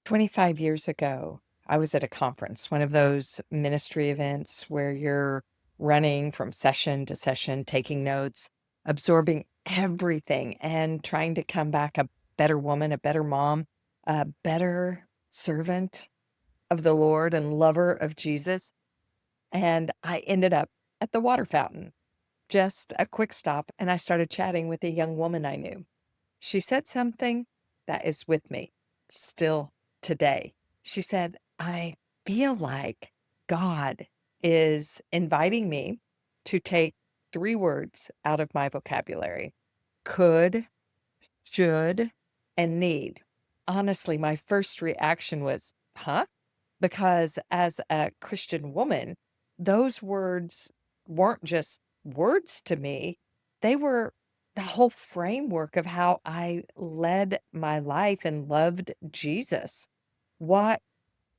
25 years ago, I was at a conference, one of those ministry events where you're running from session to session, taking notes, absorbing everything, and trying to come back a better woman, a better mom, a better servant of the Lord and lover of Jesus. And I ended up at the water fountain, just a quick stop, and I started chatting with a young woman I knew. She said something that is with me still today. She said, I feel like God is inviting me to take three words out of my vocabulary: could, should, and need. Honestly, my first reaction was, huh? Because as a Christian woman, those words weren't just words to me, they were the whole framework of how I led my life and loved Jesus. What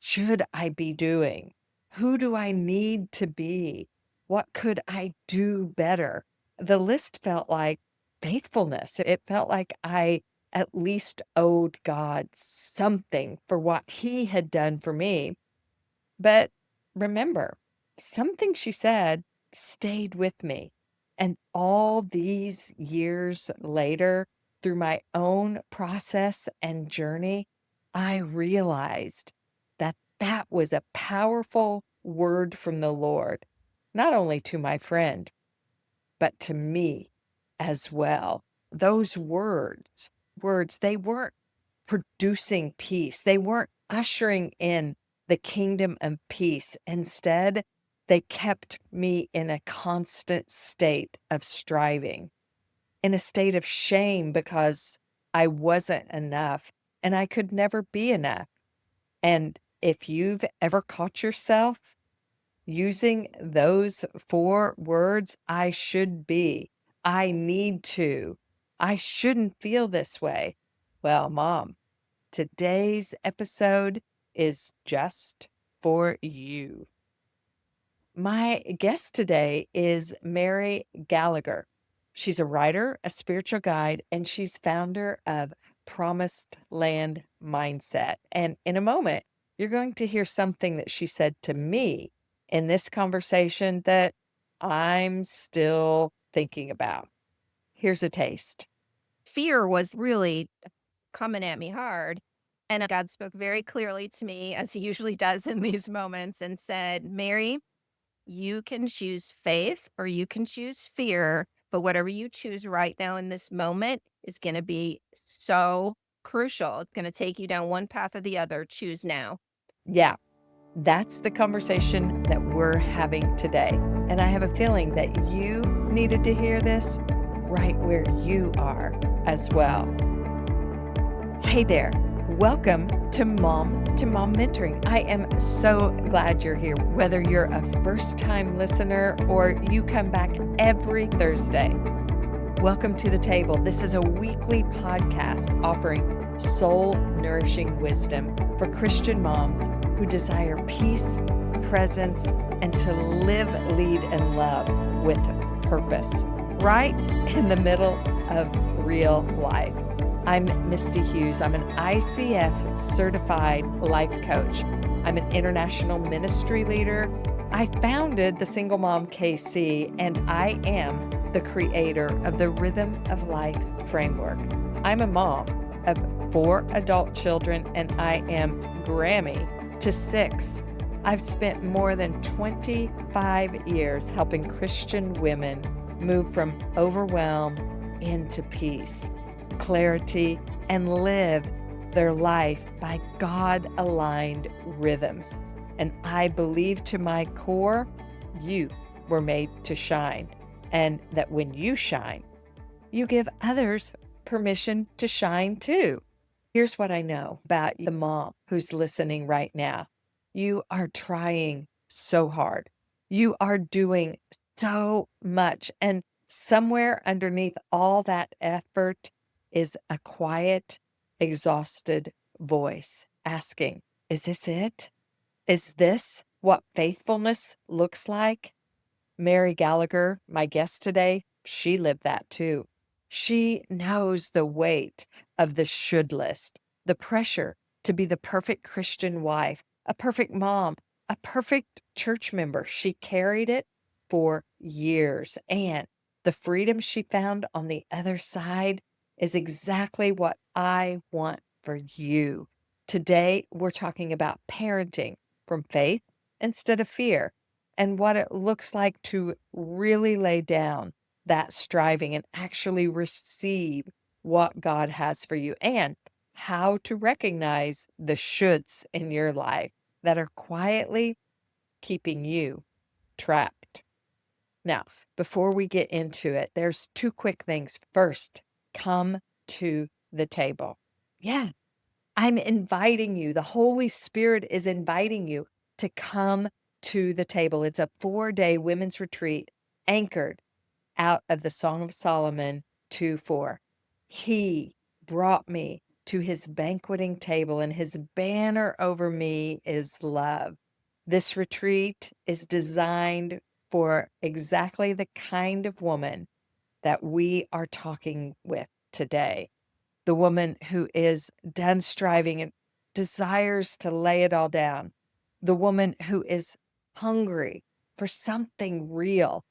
should I be doing? Who do I need to be? What could I do better? The list felt like faithfulness. It felt like I at least owed God something for what he had done for me. But remember, something she said stayed with me. And all these years later, through my own process and journey, I realized that that was a powerful word from the Lord, not only to my friend, but to me as well. Those words, they weren't producing peace. They weren't ushering in the kingdom of peace. Instead, they kept me in a constant state of striving, in a state of shame because I wasn't enough and I could never be enough. And if you've ever caught yourself using those four words, I should be, I need to, I shouldn't feel this way. Well, mom, today's episode is just for you. My guest today is Mary Gallagher. She's a writer, a spiritual guide, and she's founder of Promised Land Mindset. And in a moment, you're going to hear something that she said to me in this conversation that I'm still thinking about. Here's a taste. Fear was really coming at me hard. And God spoke very clearly to me, as he usually does in these moments, and said, Mary, you can choose faith or you can choose fear, but whatever you choose right now in this moment is going to be so crucial. It's going to take you down one path or the other. Choose now. Yeah, that's the conversation that we're having today. And I have a feeling that you needed to hear this right where you are as well. Hey there. Welcome to Mom Mentoring. I am so glad you're here, whether you're a first-time listener or you come back every Thursday. Welcome to the table. This is a weekly podcast offering soul-nourishing wisdom for Christian moms who desire peace, presence, and to live, lead, and love with purpose, right in the middle of real life. I'm Misty Hughes. I'm an ICF certified life coach. I'm an international ministry leader. I founded the Single Mom KC, and I am the creator of the Rhythm of Life framework. I'm a mom of 4 adult children, and I am Grammy to 6. I've spent more than 25 years helping Christian women move from overwhelm into peace, clarity, and live their life by God-aligned rhythms. And I believe to my core, you were made to shine. And that when you shine, you give others permission to shine too. Here's what I know about the mom who's listening right now. You are trying so hard. You are doing so much. And somewhere underneath all that effort is a quiet, exhausted voice asking, is this it? Is this what faithfulness looks like? Mary Gallagher, my guest today, she lived that too. She knows the weight of the should list, the pressure to be the perfect Christian wife, a perfect mom, a perfect church member. She carried it for years. And the freedom she found on the other side is exactly what I want for you. Today, we're talking about parenting from faith instead of fear and what it looks like to really lay down that striving and actually receive what God has for you, and how to recognize the shoulds in your life that are quietly keeping you trapped. Now, before we get into it, there's two quick things. First, come to the table. Yeah, I'm inviting you. The Holy Spirit is inviting you to come to the table. It's a 4-day women's retreat anchored out of the Song of Solomon 2:4. He brought me to his banqueting table, and his banner over me is love. This retreat is designed for exactly the kind of woman that we are talking with today. The woman who is done striving and desires to lay it all down. The woman who is hungry for something real.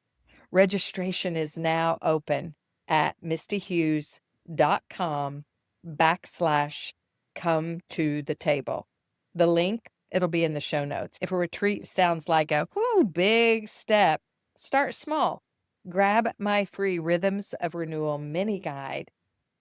Registration is now open at mistyhughes.com/come to the table. The link, it'll be in the show notes. If a retreat sounds like a whoo, big step, start small. Grab my free Rhythms of Renewal mini guide.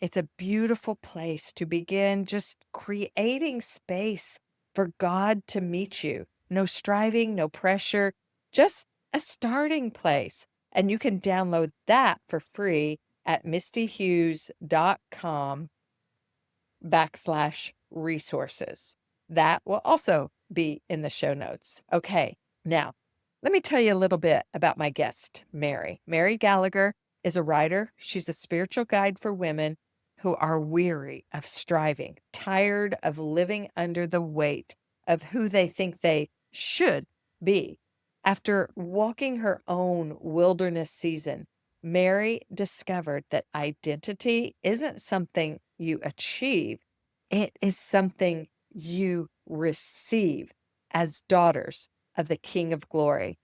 It's a beautiful place to begin just creating space for God to meet you. No striving, no pressure, just a starting place. And you can download that for free at mistyhughes.com/resources. That will also be in the show notes. Okay, now let me tell you a little bit about my guest, Mary. Mary Gallagher is a writer. She's a spiritual guide for women who are weary of striving, tired of living under the weight of who they think they should be. After walking her own wilderness season, Mary discovered that identity isn't something you achieve, it is something you receive as daughters of the King of Glory.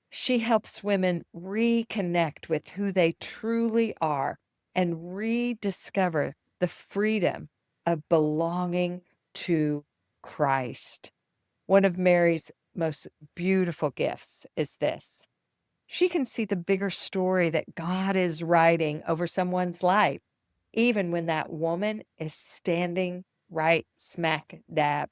She helps women reconnect with who they truly are and rediscover the freedom of belonging to Christ. One of Mary's most beautiful gifts is this: she can see the bigger story that God is writing over someone's life, even when that woman is standing right smack dab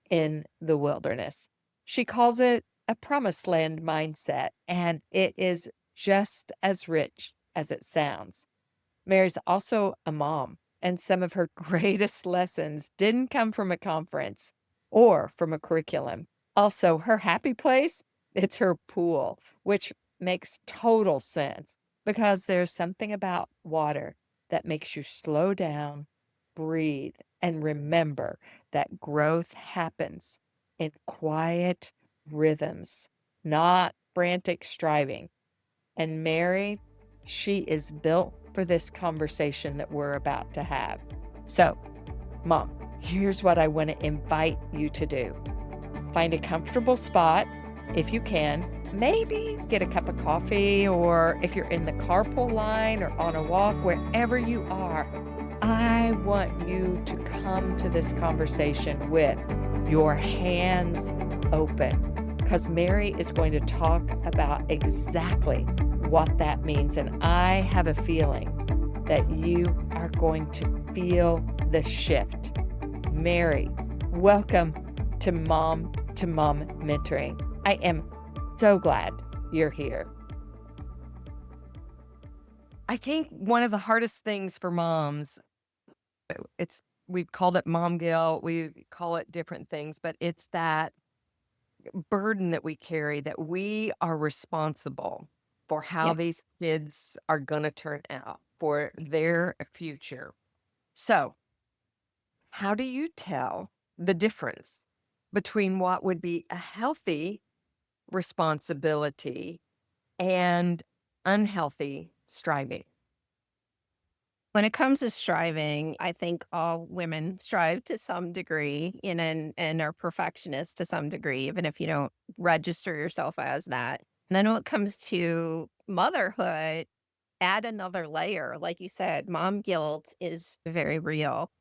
in the wilderness. She calls it a promised land mindset, and it is just as rich as it sounds. Mary's also a mom, and some of her greatest lessons didn't come from a conference or from a curriculum. Also, her happy place, it's her pool, which makes total sense because there's something about water that makes you slow down, breathe, and remember that growth happens in quiet rhythms, not frantic striving. And Mary, she is built for this conversation that we're about to have. So, Mom, here's what I want to invite you to do. Find a comfortable spot if you can. Maybe get a cup of coffee, or if you're in the carpool line or on a walk, wherever you are, I want you to come to this conversation with your hands open, because Mary is going to talk about exactly what that means. And I have a feeling that you are going to feel the shift. Mary, welcome to Mom Mentoring. I am so glad you're here. I think one of the hardest things for moms, it's we called it mom guilt, we call it different things, but it's that burden that we carry, that we are responsible for how Yeah. these kids are going to turn out, for their future. So, how do you tell the difference between what would be a healthy responsibility and unhealthy striving? When it comes to striving, I think all women strive to some degree and are perfectionists to some degree, even if you don't register yourself as that. And then when it comes to motherhood, add another layer. Like you said, mom guilt is very real.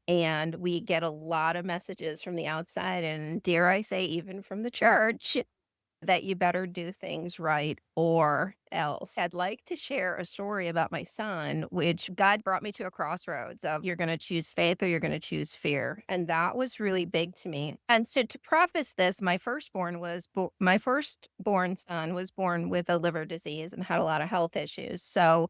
And we get a lot of messages from the outside, and dare I say, even from the church, that you better do things right or else. I'd like to share a story about my son, which God brought me to a crossroads of you're going to choose faith or you're going to choose fear. And that was really big to me. And so to preface this, my firstborn son was born with a liver disease and had a lot of health issues. So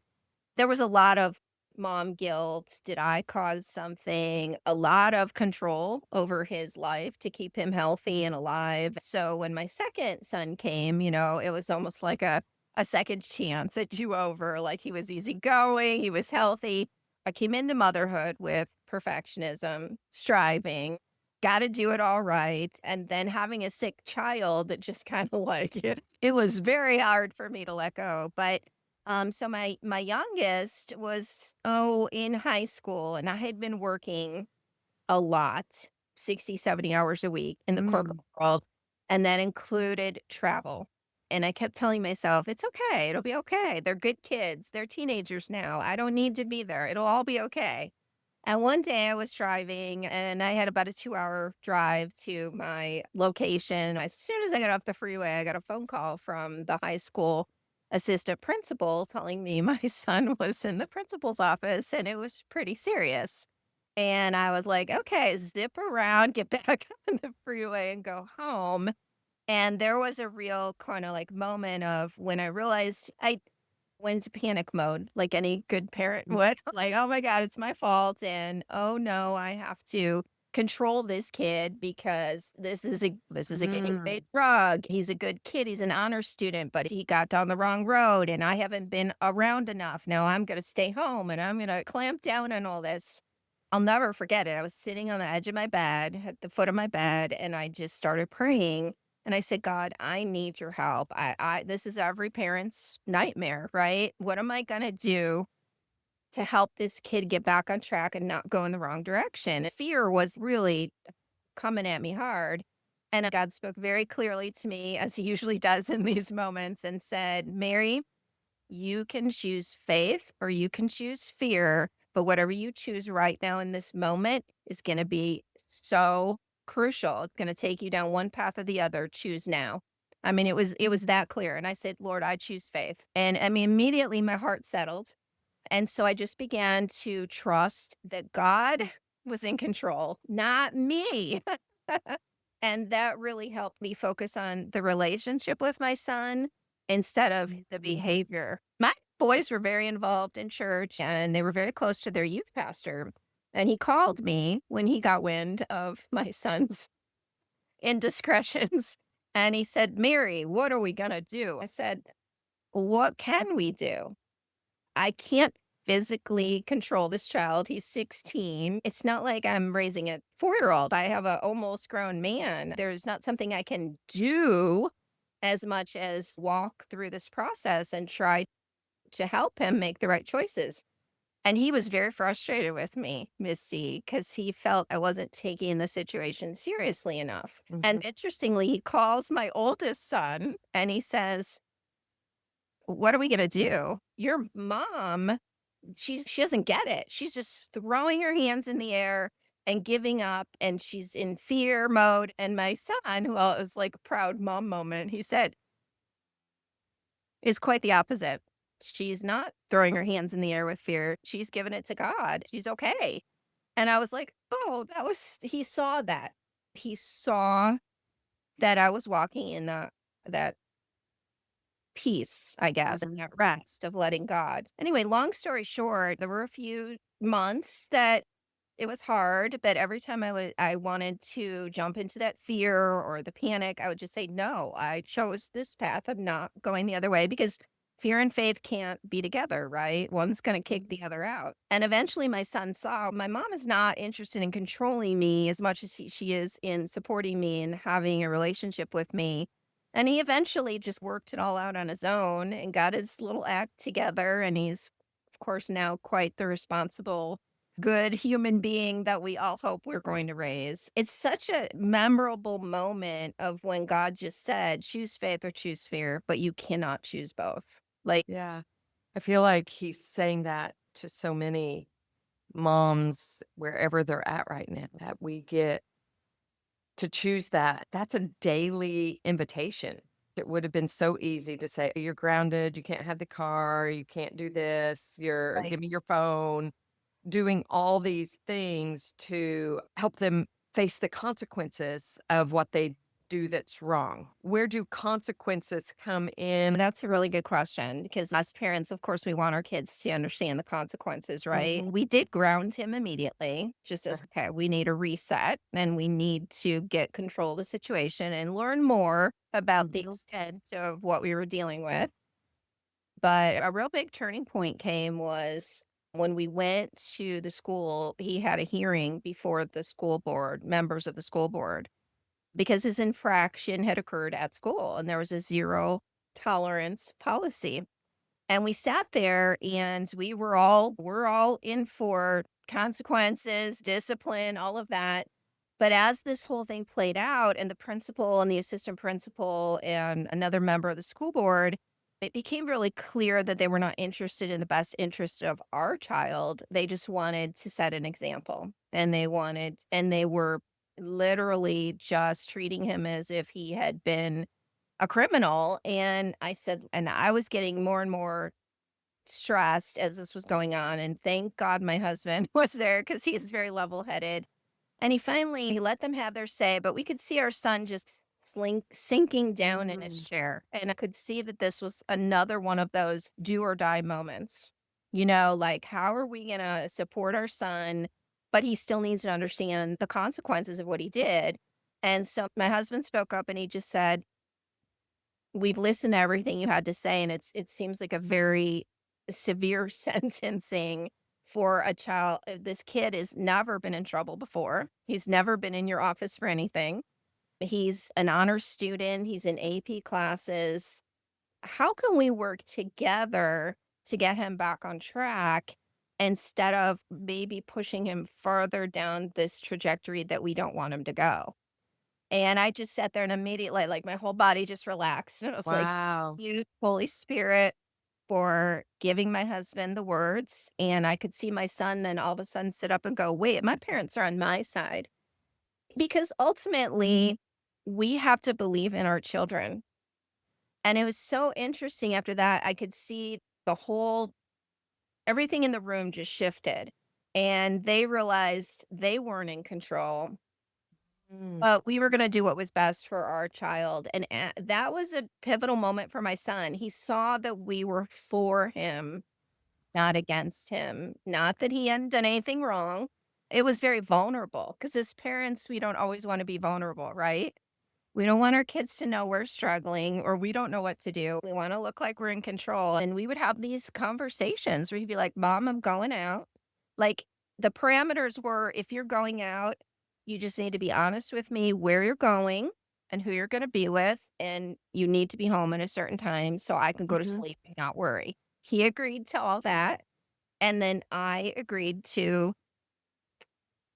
there was a lot of mom guilt. Did I cause something? A lot of control over his life to keep him healthy and alive. So when my second son came, it was almost like a second chance, a do over. Like he was easygoing, he was healthy. I came into motherhood with perfectionism, striving, got to do it all right. And then having a sick child that just kind of like it was very hard for me to let go. But so my youngest was, in high school, and I had been working a lot, 60, 70 hours a week in the corporate Mm. world, and that included travel. And I kept telling myself, "It's okay. It'll be okay. They're good kids. They're teenagers now. I don't need to be there. It'll all be okay." And one day I was driving and I had about a 2-hour drive to my location. As soon as I got off the freeway, I got a phone call from the high school assistant principal telling me my son was in the principal's office and it was pretty serious. And I was like, okay, zip around, get back on the freeway and go home. And there was a real kind of like moment of when I realized I went into panic mode, like any good parent would. Like, oh my God, it's my fault. And oh no, I have to control this kid because this is a gateway Mm. drug. He's a good kid. He's an honor student, but he got down the wrong road and I haven't been around enough. Now I'm gonna stay home and I'm gonna clamp down on all this. I'll never forget it. I was sitting on the edge of my bed, at the foot of my bed, and I just started praying. And I said, God, I need your help. This is every parent's nightmare, right? What am I going to do to help this kid get back on track and not go in the wrong direction? Fear was really coming at me hard. And God spoke very clearly to me, as he usually does in these moments, and said, Mary, you can choose faith or you can choose fear, but whatever you choose right now in this moment is going to be so crucial. It's going to take you down one path or the other. Choose now. I mean, it was that clear. And I said, Lord, I choose faith. And I mean, immediately my heart settled. And so I just began to trust that God was in control, not me. And that really helped me focus on the relationship with my son instead of the behavior. My boys were very involved in church and they were very close to their youth pastor. And he called me when he got wind of my son's indiscretions. And he said, Mary, what are we going to do? I said, what can we do? I can't physically control this child. He's 16. It's not like I'm raising a 4-year-old. I have a almost grown man. There's not something I can do as much as walk through this process and try to help him make the right choices. And he was very frustrated with me, Misty, because he felt I wasn't taking the situation seriously enough. Mhm. And interestingly, he calls my oldest son and he says, what are we going to do? Your mom she doesn't get it. She's just throwing her hands in the air and giving up, and she's in fear mode. And my son, who was like a proud mom moment, he said, is quite the opposite. She's not throwing her hands in the air with fear. She's giving it to God. She's okay. And I was like, oh, he saw that. He saw that I was walking in that peace, I guess, and that rest of letting God. Anyway, long story short, there were a few months that it was hard, but every time I wanted to jump into that fear or the panic, I would just say, "No, I chose this path. I'm not going the other way," because fear and faith can't be together, right? One's gonna kick the other out. And eventually my son saw my mom is not interested in controlling me as much as she is in supporting me and having a relationship with me. And he eventually just worked it all out on his own and got his little act together, and he's of course, now quite the responsible, good human being that we all hope we're going to raise. It's such a memorable moment of when God just said, choose faith or choose fear, but you cannot choose both. Like, Yeah. I feel like he's saying that to so many moms wherever they're at right now, that we get to choose that. That's a daily invitation. It would have been so easy to say, "You're grounded, you can't have the car, you can't do this, you're right. give me your phone." Doing all these things to help them face the consequences of what they do that's wrong. Where do consequences come in? That's a really good question because as parents, of course, we want our kids to understand the consequences, right? Mhm. We did ground him immediately, just Uh, as, okay, we need a reset and we need to get control of the situation and learn more about the mhm. extent of what we were dealing with. But a real big turning point came was when we went to the school, he had a hearing before the school board, members of the school board, because his infraction had occurred at school and there was a zero tolerance policy. And we sat there and we're all in for consequences, discipline, all of that. But as this whole thing played out and the principal and the assistant principal and another member of the school board, it became really clear that they were not interested in the best interest of our child. They just wanted to set an example. And they were literally just treating him as if he had been a criminal. And I said, and I was getting more and more stressed as this was going on. And thank God my husband was there because he's very level headed. And he let them have their say, but we could see our son just sinking down in his Mm. chair. And I could see that this was another one of those do or die moments. Like, how are we going to support our son? But he still needs to understand the consequences of what he did. And so my husband spoke up and he just said, we've listened to everything you had to say, and it seems like a very severe sentencing for a child. This kid has never been in trouble before. He's never been in your office for anything. He's an honor student. He's in AP classes. How can we work together to get him back on track instead of maybe pushing him further down this trajectory that we don't want him to go? And I just sat there and immediately, like, my whole body just relaxed, and I was like, Wow. "You, Holy Spirit, for giving my husband the words," and I could see my son then all of a sudden sit up and go, "Wait, my parents are on my side." Because ultimately, we have to believe in our children, and it was so interesting after that, I could see the whole everything in the room just shifted, and they realized they weren't in control. Mm. But we were gonna do what was best for our child, and that was a pivotal moment for my son. He saw that we were for him, not against him. Not that he hadn't done anything wrong. It was very vulnerable because as parents, we don't always wanna be vulnerable, right? We don't want our kids to know we're struggling or we don't know what to do. We wanna look like we're in control, and we would have these conversations where he'd be like, "Mom, I'm going out." Like, the parameters were, if you're going out, you just need to be honest with me where you're going and who you're gonna be with, and you need to be home at a certain time so I can go to Mhm. sleep and not worry. He agreed to all that, and then I agreed to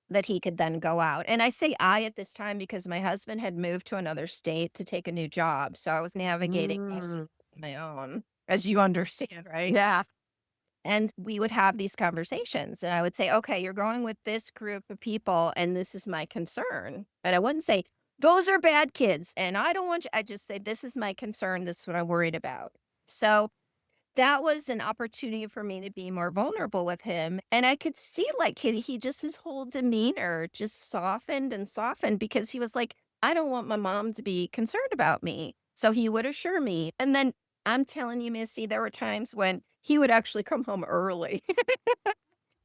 that he could then go out. And I say I at this time because my husband had moved to another state to take a new job, so I was navigating most of Mm. it on my own, as you understand, right? Yeah. And we would have these conversations, and I would say, "Okay, you're going with this group of people, and this is my concern." But I wouldn't say, "Those are bad kids, and I don't want you." I just say, "This is my concern. This is what I'm worried about." So that was an opportunity for me to be more vulnerable with him, and I could see, like, he just his whole demeanor just softened and softened because he was like, "I don't want my mom to be concerned about me." So he would assure me, and then I'm telling you, Misty, there were times when he would actually come home early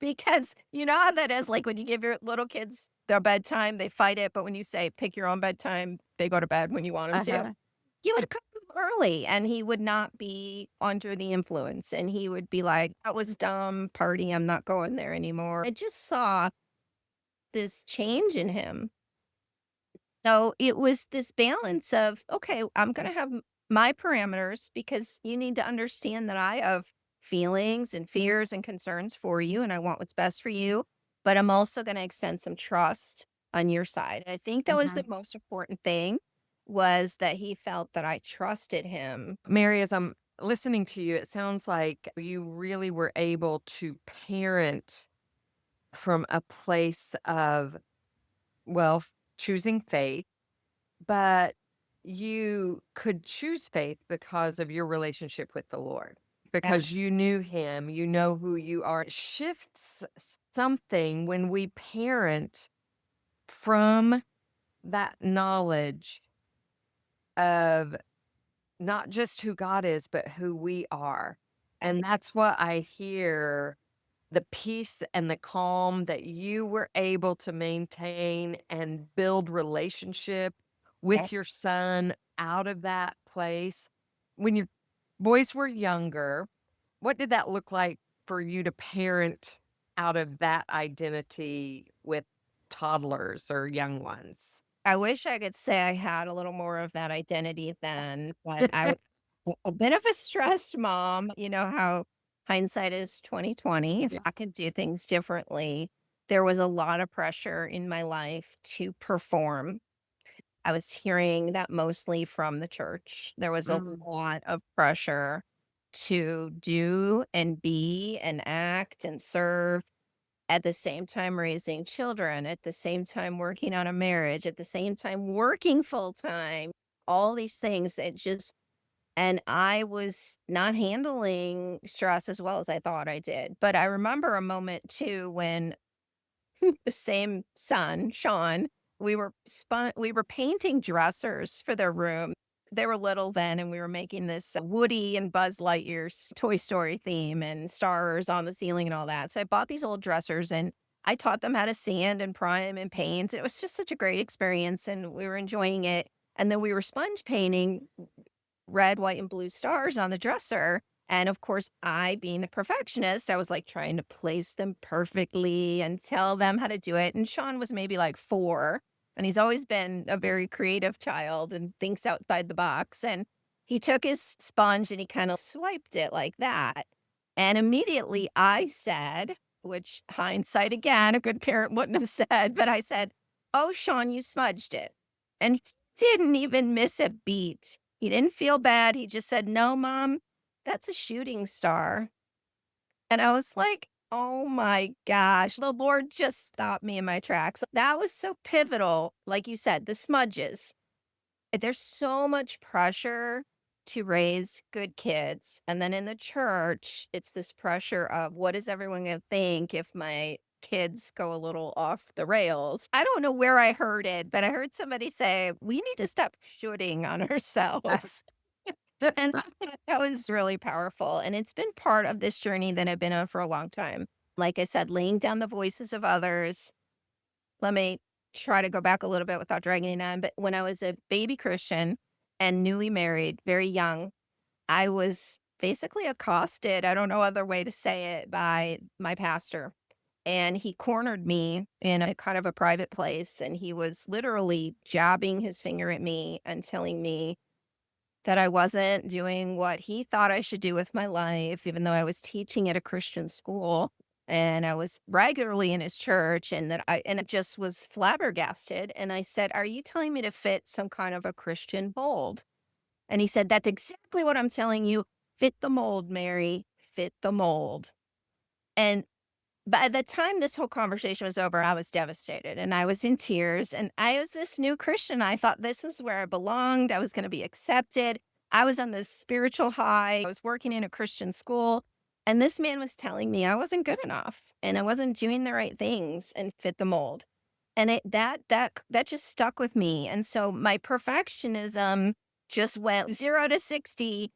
because you know how that is, like, when you give your little kids their bedtime, they fight it, but when you say, "Pick your own bedtime," they go to bed when you want them to. Uh-huh. He would come early, and he would not be under the influence, and he would be like, "That was dumb party, I'm not going there anymore." I just saw this change in him. So, it was this balance of, "Okay, I'm gonna have my parameters because you need to understand that I have feelings and fears and concerns for you, and I want what's best for you, but I'm also gonna extend some trust on your side. I think that was the Mhm. most important thing, was that he felt that I trusted him. Mary, as I'm listening to you, it sounds like you really were able to parent from a place of, well, choosing faith, but you could choose faith because of your relationship with the Lord, Yeah, because you knew Him, you know who you are. It shifts something when we parent from that knowledge of not just who God is, but who we are. And that's what I hear, the peace and the calm that you were able to maintain and build relationship yeah. with your son out of that place. When your boys were younger, what did that look like for you to parent out of that identity with toddlers or young ones? I wish I could say I had a little more of that identity then, but I was a bit of a stressed mom. You know how hindsight is 2020. If Yeah. I could do things differently, there was a lot of pressure in my life to perform. I was hearing that mostly from the church. There was a Mm. lot of pressure to do and be and act and serve, at the same time raising children, at the same time working on a marriage, at the same time working full time, all these things that just, and I was not handling stress as well as I thought I did. But I remember a moment too when the same son, Sean, we were painting dressers for their room. They were little then, and we were making this Woody and Buzz Lightyear's Toy Story theme and stars on the ceiling and all that. So I bought these old dressers and I taught them how to sand and prime and paint. It was just such a great experience and we were enjoying it. And then we were sponge painting red, white, and blue stars on the dresser. And of course, I, being a perfectionist, I was like trying to place them perfectly and tell them how to do it. And Sean was maybe like 4, and he's always been a very creative child and thinks outside the box. And he took his sponge and he kind of swiped it like that. And immediately I said, which hindsight again, a good parent wouldn't have said, but I said, "Oh, Sean, you smudged it." And he didn't even miss a beat. He didn't feel bad, he just said, "No, mom, that's a shooting star." And I was like, "Oh my gosh, the Lord just stopped me in my tracks." That was so pivotal, like you said, the smudges. There's so much pressure to raise good kids, and then in the church, it's this pressure of, "What is everyone gonna think if my kids go a little off the rails?" I don't know where I heard it, but I heard somebody say, "We need to stop shooting on ourselves." And I thought that was really powerful, and it's been part of this journey that I've been on for a long time. Like I said, laying down the voices of others. Let me try to go back a little bit without dragging it on, but when I was a baby Christian and newly married, very young, I was basically accosted, I don't know other way to say it, by my pastor, and he cornered me in a kind of a private place, and he was literally jabbing his finger at me and telling me that I wasn't doing what he thought I should do with my life, even though I was teaching at a Christian school and I was regularly in his church, and that I just was flabbergasted. And I said, "Are you telling me to fit some kind of a Christian mold?" And he said, "That's exactly what I'm telling you. Fit the mold, Mary. Fit the mold." And by the time this whole conversation was over, I was devastated and I was in tears. And I was this new Christian. I thought this is where I belonged. I was going to be accepted. I was on this spiritual high. I was working in a Christian school. And this man was telling me I wasn't good enough and I wasn't doing the right things and fit the mold. And that just stuck with me. And so my perfectionism just went 0 to 60,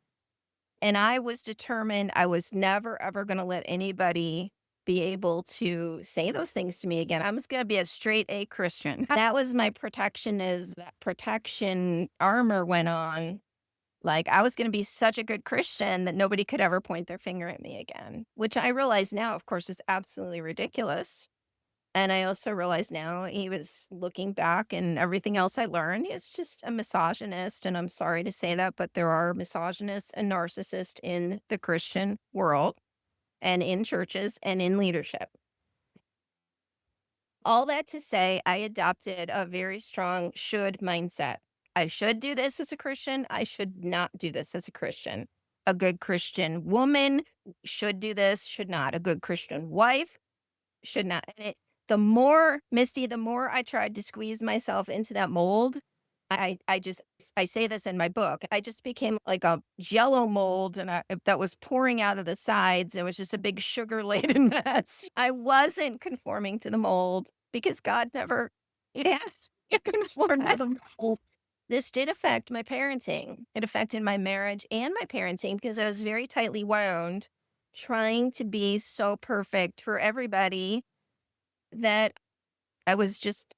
and I was determined I was never, ever gonna let anybody be able to say those things to me again. I was gonna be a straight A Christian. That was my protection, is that protection armor went on. Like, I was gonna be such a good Christian that nobody could ever point their finger at me again, which I realize now, of course, is absolutely ridiculous. And I also realize now he was looking back and everything else I learned, he's just a misogynist. And I'm sorry to say that, but there are misogynists and narcissists in the Christian world and in churches and in leadership. All that to say, I adopted a very strong should mindset. I should do this as a Christian. I should not do this as a Christian. A good Christian woman should do this, should not. A good Christian wife should not. And the more, Misty, the more I tried to squeeze myself into that mold, I say this in my book. I just became like a jello mold and that was pouring out of the sides. It was just a big sugar laden mess. I wasn't conforming to the mold because God never asked me to conform to the mold. This did affect my parenting. It affected my marriage and my parenting because I was very tightly wound trying to be so perfect for everybody that I was just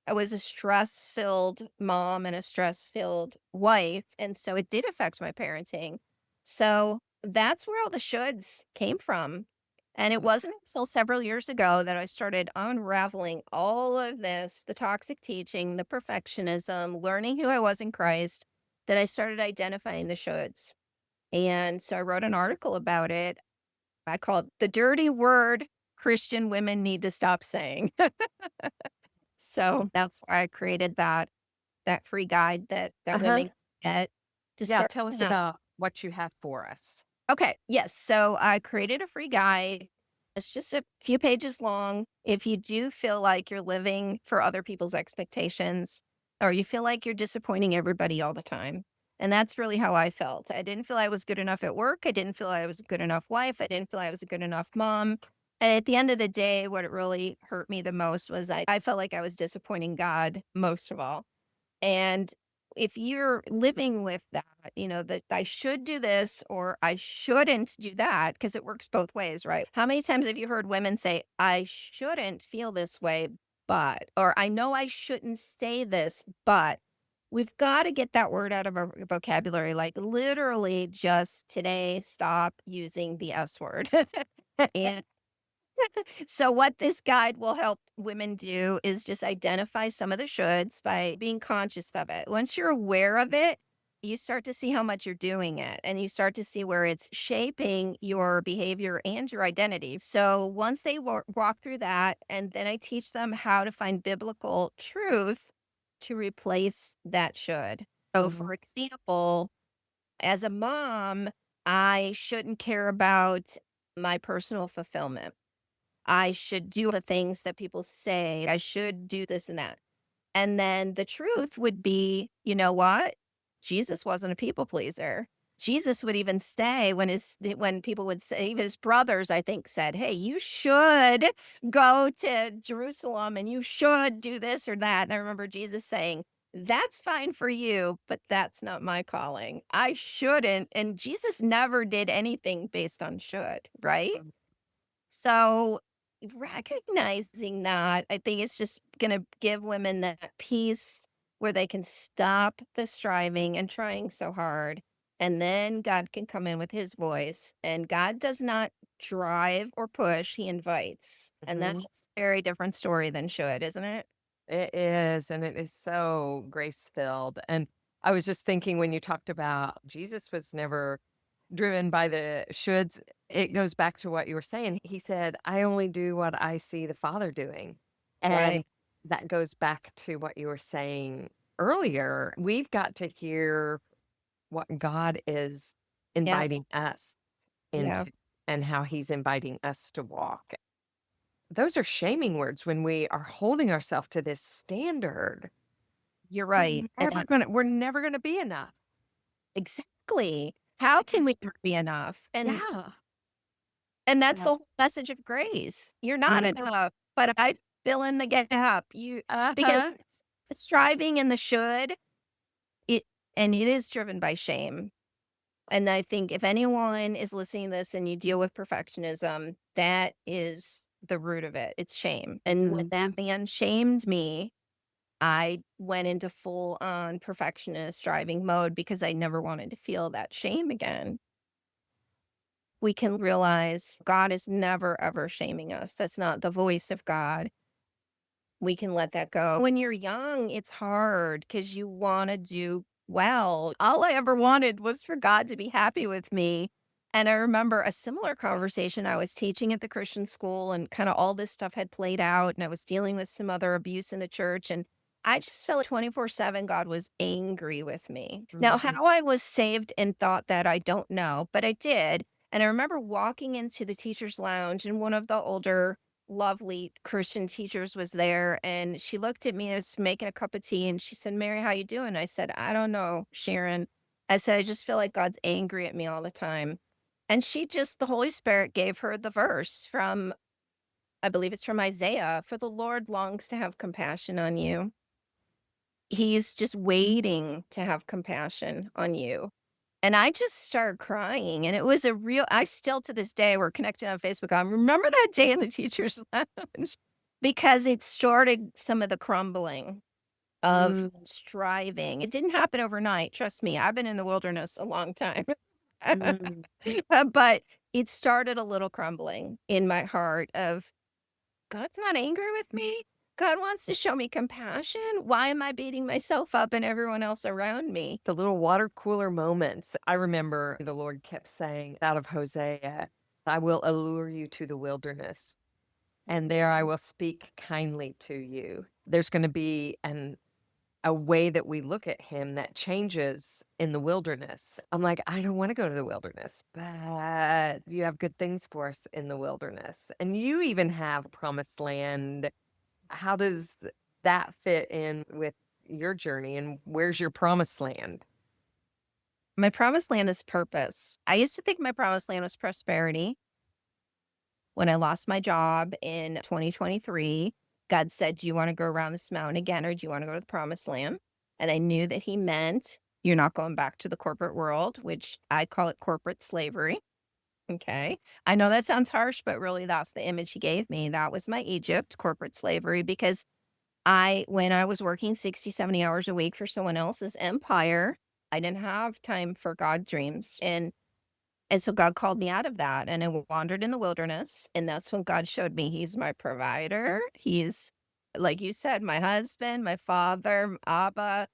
I was a stress-filled mom and a stress-filled wife, and so it did affect my parenting. So, that's where all the shoulds came from, and it wasn't until several years ago that I started unraveling all of this, the toxic teaching, the perfectionism, learning who I was in Christ, that I started identifying the shoulds. And so I wrote an article about it. I call it "The Dirty Word Christian Women Need to Stop Saying." So that's why I created that free guide that Uh-huh. women get to Yeah, start. tell us Yeah. about what you have for us. Okay. Yes. So I created a free guide. It's just a few pages long. If you do feel like you're living for other people's expectations or you feel like you're disappointing everybody all the time. And that's really how I felt. I didn't feel I was good enough at work. I didn't feel I was a good enough wife. I didn't feel I was a good enough mom. And at the end of the day, what it really hurt me the most was I felt like I was disappointing God most of all. And if you're living with that, that I should do this or I shouldn't do that, because it works both ways, right? How many times have you heard women say, I shouldn't feel this way, but, or I know I shouldn't say this, but we've got to get that word out of our vocabulary. Like literally just today, stop using the S word. And so what this guide will help women do is just identify some of the shoulds by being conscious of it. Once you're aware of it, you start to see how much you're doing it and you start to see where it's shaping your behavior and your identity. So once they walk through that, and then I teach them how to find biblical truth to replace that should. So, Mhm. for example, as a mom, I shouldn't care about my personal fulfillment. I should do the things that people say. I should do this and that. And then the truth would be, you know what? Jesus wasn't a people pleaser. Jesus would even say when people would say, even his brothers, I think, said, "Hey, you should go to Jerusalem and you should do this or that." And I remember Jesus saying, "That's fine for you, but that's not my calling. I shouldn't." And Jesus never did anything based on should, right? So, recognizing that, I think it's just gonna give women that peace where they can stop the striving and trying so hard, and then God can come in with his voice, and God does not drive or push, he invites, and Mhm. that's a very different story than should, isn't it? It is, and it is so grace-filled, and I was just thinking when you talked about Jesus was never driven by the shoulds, it goes back to what you were saying. He said, "I only do what I see the Father doing." Right. And that goes back to what you were saying earlier. We've got to hear what God is Yeah, inviting us yeah. into and how he's inviting us to walk. Those are shaming words when we are holding ourselves to this standard. You're right, and We're never gonna be enough. exactly. How can we ever be enough? Yeah. And that's Yeah. the whole message of grace. You're not Mhm. enough, but I fill in the gap. Because Uh-huh. the striving and the should, it and it is driven by shame. And I think if anyone is listening to this and you deal with perfectionism, that is the root of it. It's shame. And when Mhm. that man shamed me, I went into full on perfectionist striving mode because I never wanted to feel that shame again. We can realize God is never ever shaming us. That's not the voice of God. we can let that go. When you're young, it's hard because you want to do well. All I ever wanted was for God to be happy with me. And I remember a similar conversation. I was teaching at the Christian school and kind of all this stuff had played out. And I was dealing with some other abuse in the church. And I just felt like 24/7 God was angry with me. Now, Mhm. how I was saved and thought that, I don't know, but I did. And I remember walking into the teacher's lounge, and one of the older lovely Christian teachers was there, and she looked at me. I was making a cup of tea and she said, "Mary, how you doing?" I said, "I don't know, Sharon." I said, "I just feel like God's angry at me all the time." And the Holy Spirit gave her the verse from, I believe it's from Isaiah, "For the Lord longs to have compassion on you. He's just waiting to have compassion on you." And I just started crying, and it was a real I still to this day, we're connected on Facebook. I remember that day in the teacher's lounge because it started some of the crumbling of Mm, striving. It didn't happen overnight, trust me. I've been in the wilderness a long time. mm, But it started a little crumbling in my heart of, God's not angry with me. God wants to show me compassion. Why am I beating myself up and everyone else around me? the little water cooler moments. I remember the Lord kept saying out of Hosea, I will allure you to the wilderness, and there I will speak kindly to you. There's going to be a way that we look at him that changes in the wilderness. I'm like, I don't want to go to the wilderness, but you have good things for us in the wilderness. And you even have promised land. How does that fit in with your journey, and where's your promised land? My promised land is purpose. I used to think my promised land was prosperity. When I lost my job in 2023, God said, "Do you want to go around this mountain again, or do you want to go to the promised land?" And I knew that He meant you're not going back to the corporate world, which I call it corporate slavery. Okay. I know that sounds harsh, but really that's the image He gave me. That was my Egypt, corporate slavery, because when I was working 60, 70 hours a week for someone else's empire, I didn't have time for God dreams. And so God called me out of that, and I wandered in the wilderness, and that's when God showed me He's my provider. He's, like you said, my husband, my father, Abba,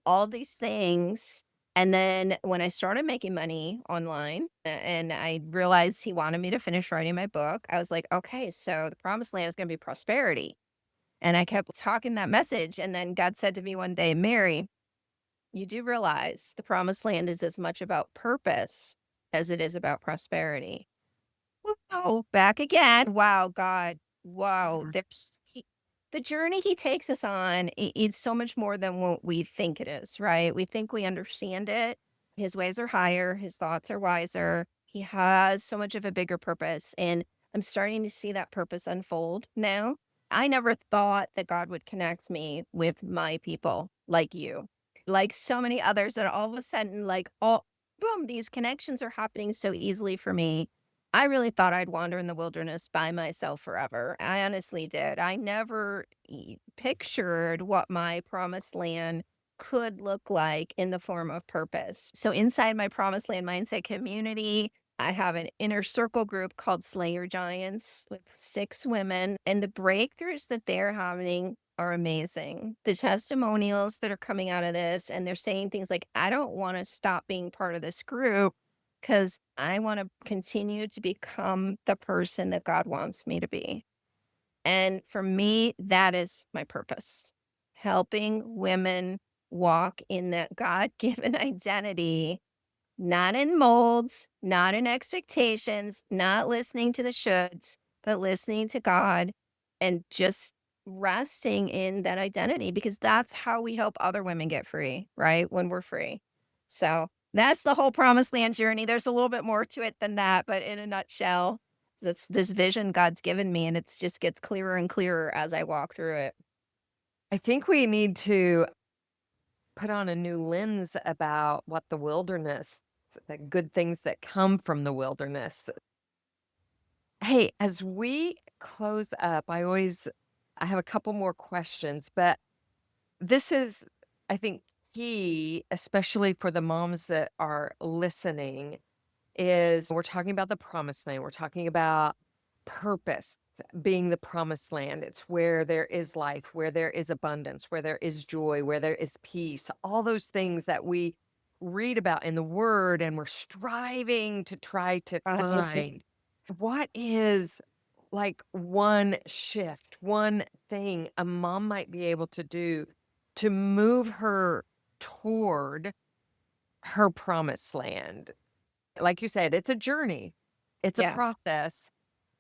all these things. And then when I started making money online and I realized He wanted me to finish writing my book, I was like, okay, so the promised land is going to be prosperity. And I kept talking that message. And then God said to me one day, "Mary, you do realize the promised land is as much about purpose as it is about prosperity." Wow, back again. Wow, God. Wow. Mhm. The journey He takes us on, it's so much more than what we think it is, right? We think we understand it. His ways are higher, His thoughts are wiser. He has so much of a bigger purpose. And I'm starting to see that purpose unfold now. I never thought that God would connect me with my people like you, like so many others that all of a sudden, like, oh, boom, these connections are happening so easily for me. I really thought I'd wander in the wilderness by myself forever. I honestly did. I never pictured what my promised land could look like in the form of purpose. So, inside my promised land mindset community, I have an inner circle group called Slayer Giants with 6 women, and the breakthroughs that they're having are amazing. The testimonials that are coming out of this, and they're saying things like, "I don't want to stop being part of this group, 'cause I wanna continue to become the person that God wants me to be." And for me, that is my purpose. Helping women walk in that God-given identity, not in molds, not in expectations, not listening to the shoulds, but listening to God and just resting in that identity, because that's how we help other women get free, right? When we're free. So that's the whole promised land journey. There's a little bit more to it than that, but in a nutshell, that's this vision God's given me, and it's just gets clearer and clearer as I walk through it. I think we need to put on a new lens about what the wilderness, the good things that come from the wilderness. Hey, as we close up, I have a couple more questions, but this is, I think, key, especially for the moms that are listening, is we're talking about the promised land. We're talking about purpose being the promised land. It's where there is life, where there is abundance, where there is joy, where there is peace, all those things that we read about in the word and we're striving to try to Right. find. What is like one shift, one thing a mom might be able to do to move her toward her promised land? Like you said, it's a journey. It's a Yeah. process.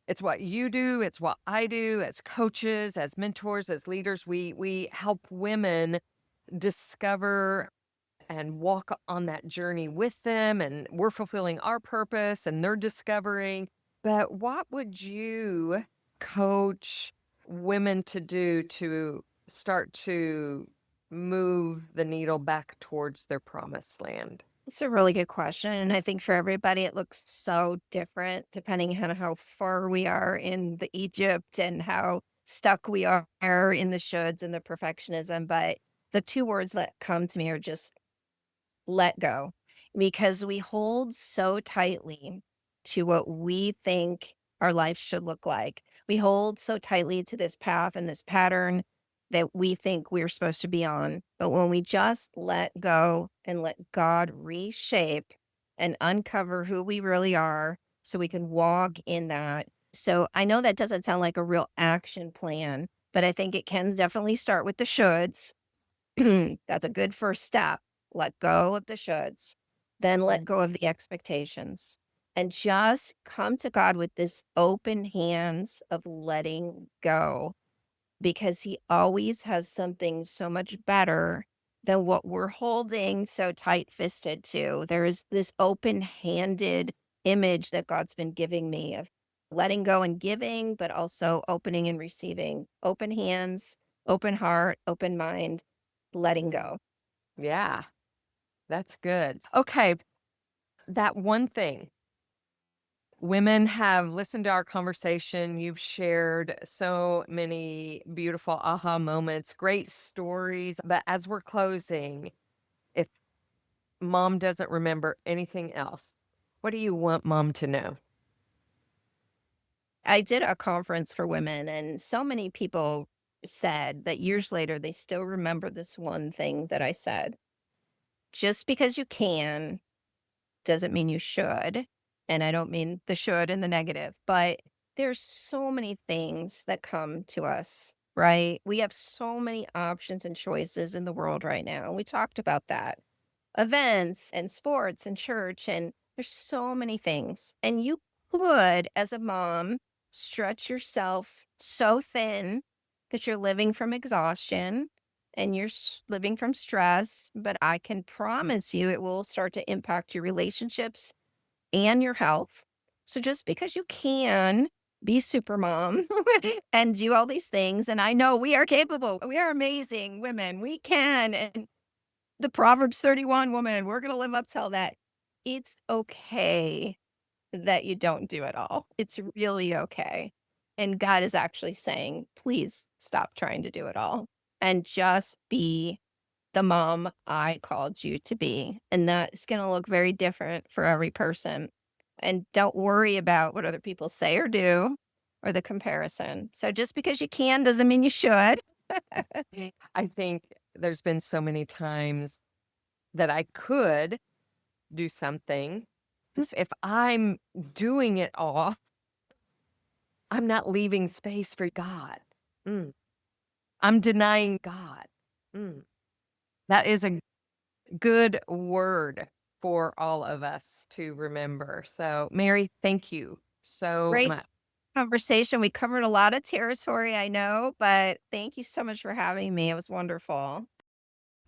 It's what you do, it's what I do as coaches, as mentors, as leaders. We help women discover and walk on that journey with them, and we're fulfilling our purpose and they're discovering. But what would you coach women to do to start to move the needle back towards their promised land? It's a really good question. And I think for everybody, it looks so different depending on how far we are in the Egypt and how stuck we are in the shoulds and the perfectionism. But the two words that come to me are just let go, because we hold so tightly to what we think our life should look like. We hold so tightly to this path and this pattern that we think we're supposed to be on. But when we just let go and let God reshape and uncover who we really are so we can walk in that. So I know that doesn't sound like a real action plan, but I think it can definitely start with the shoulds. That's a good first step. Let go of the shoulds, then let go of the expectations, and just come to God with this open hands of letting go, because He always has something so much better than what we're holding so tight fisted to. There is this open handed image that God's been giving me of letting go and giving, but also opening and receiving. Open hands, open heart, open mind, letting go. Yeah, that's good. Okay, that one thing. Women have listened to our conversation. You've shared so many beautiful aha moments, great stories. But as we're closing, if mom doesn't remember anything else, what do you want mom to know? I did a conference for women, and so many people said that years later they still remember this one thing that I said. Just because you can doesn't mean you should. And I don't mean the should in the negative, but there's so many things that come to us, right? We have so many options and choices in the world right now. We talked about that. Events and sports and church, and there's so many things. And you could, as a mom, stretch yourself so thin that you're living from exhaustion and you're living from stress. But I can promise you it will start to impact your relationships and your health. So just because you can be super mom and do all these things, and I know we are capable, we are amazing women, we can. And the Proverbs 31 woman, we're going to live up to all that. It's okay that you don't do it all. It's really okay. And God is actually saying, please stop trying to do it all and just be the mom I called you to be. And that's going to look very different for every person. And don't worry about what other people say or do or the comparison. So just because you can doesn't mean you should. I think there's been so many times that I could do something. If I'm doing it all, I'm not leaving space for God. Mm. I'm denying God. Mm. That is a good word for all of us to remember. So, Mary, thank you so Great much. conversation. We covered a lot of territory, I know, but thank you so much for having me. It was wonderful.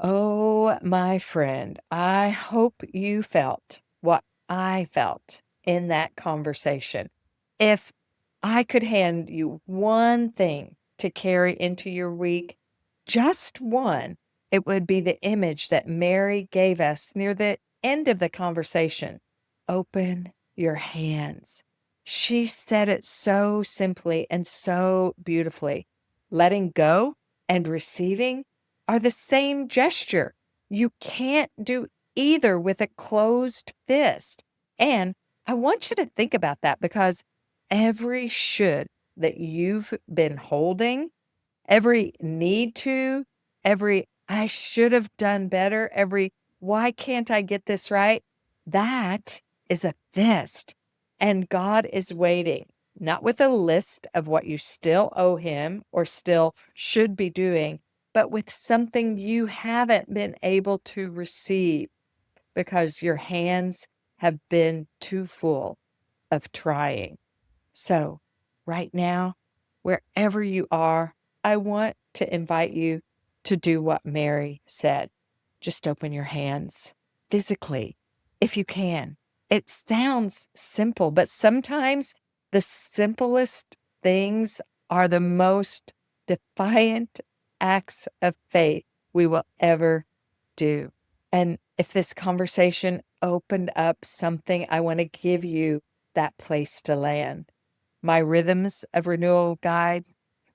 Oh, my friend, I hope you felt what I felt in that conversation. If I could hand you one thing to carry into your week, just one, it would be the image that Mary gave us near the end of the conversation. Open your hands. She said it so simply and so beautifully. Letting go and receiving are the same gesture. You can't do either with a closed fist. And I want you to think about that, because every should that you've been holding, every need to, every I should have done better, every why can't I get this right? That is a fist. And God is waiting, not with a list of what you still owe him or still should be doing, but with something you haven't been able to receive because your hands have been too full of trying. So, right now, wherever you are, I want to invite you to do what Mary said. Just open your hands physically, if you can. It sounds simple, but sometimes the simplest things are the most defiant acts of faith we will ever do. And if this conversation opened up something, I want to give you that place to land. My Rhythms of Renewal guide,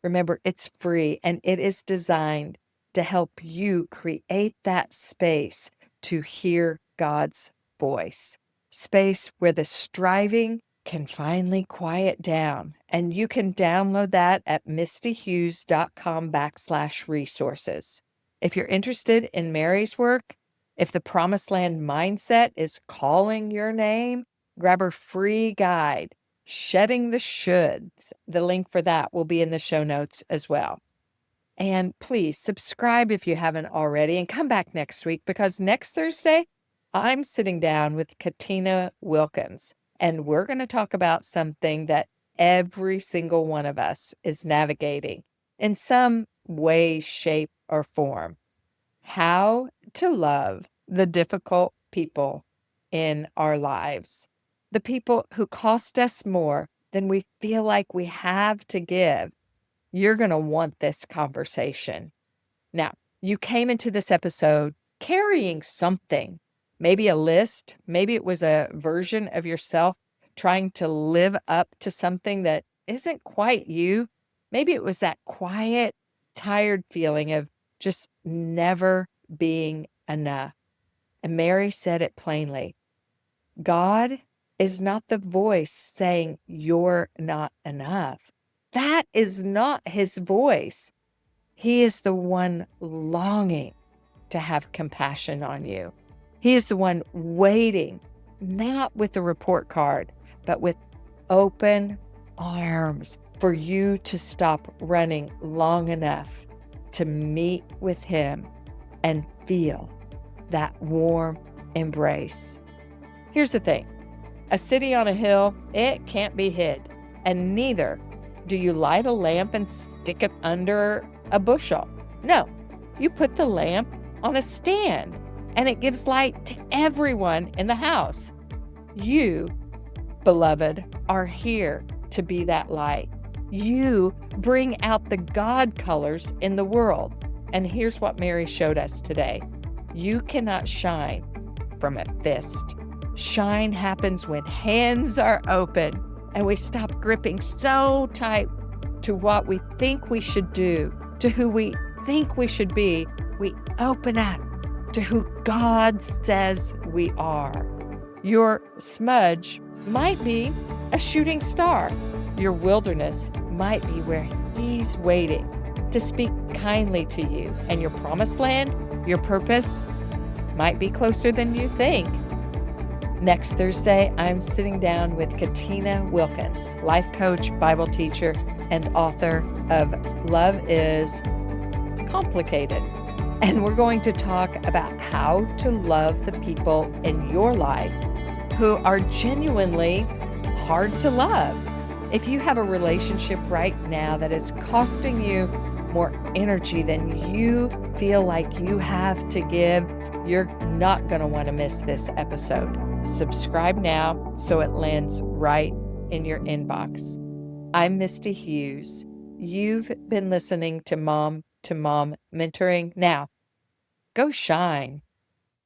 remember, it's free and it is designed to help you create that space to hear God's voice, space where the striving can finally quiet down. And you can download that at mistyhughes.com/resources. If you're interested in Mary's work, if the Promised Land mindset is calling your name, grab her free guide, Shedding the Shoulds. The link for that will be in the show notes as well. And please subscribe if you haven't already and come back next week because next Thursday, I'm sitting down with Katina Wilkins and we're going to talk about something that every single one of us is navigating in some way, shape, or form. How to love the difficult people in our lives, the people who cost us more than we feel like we have to give. You're going to want this conversation. Now, you came into this episode carrying something, maybe a list, maybe it was a version of yourself trying to live up to something that isn't quite you. Maybe it was that quiet, tired feeling of just never being enough. And Mary said it plainly. God is not the voice saying you're not enough. That is not his voice. He is the one longing to have compassion on you. He is the one waiting, not with a report card, but with open arms for you to stop running long enough to meet with him and feel that warm embrace. Here's the thing. A city on a hill, it can't be hid, and neither do you light a lamp and stick it under a bushel. No, you put the lamp on a stand, and it gives light to everyone in the house. You, beloved, are here to be that light. You bring out the God colors in the world. And here's what Mary showed us today. You cannot shine from a fist. Shine happens when hands are open and we stop gripping so tight to what we think we should do, to who we think we should be. We open up to who God says we are. Your smudge might be a shooting star. Your wilderness might be where he's waiting to speak kindly to you. And your promised land, your purpose, might be closer than you think. Next Thursday, I'm sitting down with Katina Wilkins, life coach, Bible teacher, and author of Love is Complicated. And we're going to talk about how to love the people in your life who are genuinely hard to love. If you have a relationship right now that is costing you more energy than you feel like you have to give, you're not going to want to miss this episode. Subscribe now so it lands right in your inbox. I'm Misty Hughes. You've been listening to Mom Mentoring. Now, go shine.